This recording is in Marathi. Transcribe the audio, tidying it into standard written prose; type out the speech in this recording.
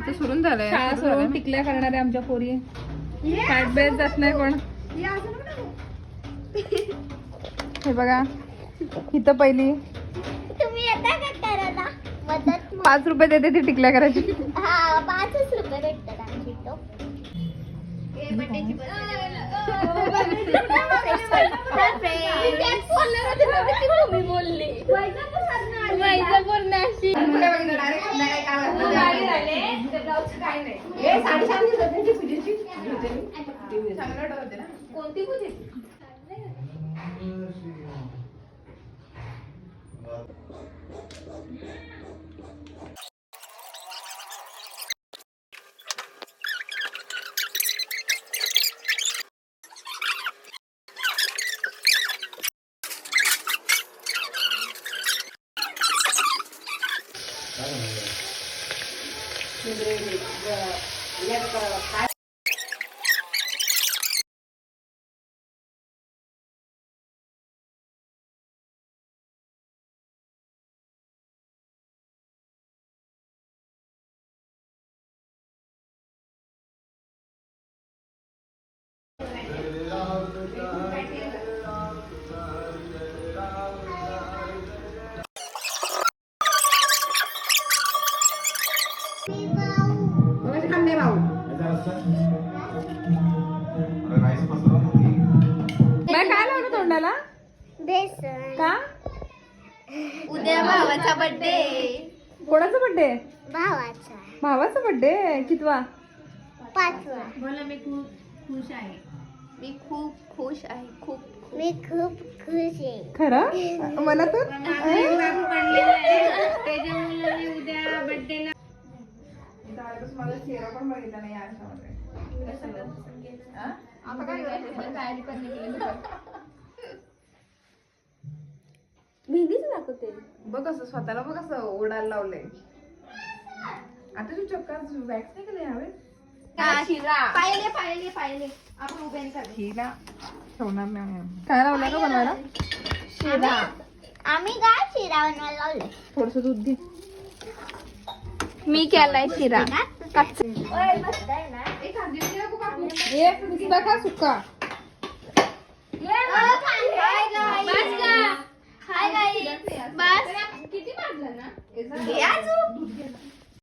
हिचं सुरून झालंय, शाळा सुरू झालंय. सोडून टिकल्या करणारे आमच्या पोरी शाळेत जात नाही कोण. हे बघा इथं पहिली तुम्ही येता का करायला मदत? 5 रुपये देते ती टिकल्या करायची. हा 5 रुपये भेटतात आमची इथं. कोणती पूजा? काय लावलं तोंडाला बेसन. का? उद्या भावाचा बर्थडे. कोणाचा बर्थडे? भावाचा भावाचा बर्थडे कितवा? 5वा. मी खूप खुश आहे. मी खूप खुश आहे. खरं मनातून माझा चेहरा पण बघितला नाही आरशामध्ये. आता काय मेहंदीच दाखवते. बघ असं स्वतःला बघ असं ओढायला लावलंय. आता तू चक्कर वॅक्स नाही केलं यावेळेस? पाहिले आपण उभे हिला ठेवणार नाही. काय लावलं का बनवायला? आम्ही काय शिरा बनवायला लावले. थोडस दूध घे. मी केलाय शिरा. एक नुसता का सुका? किती वाजलं ना?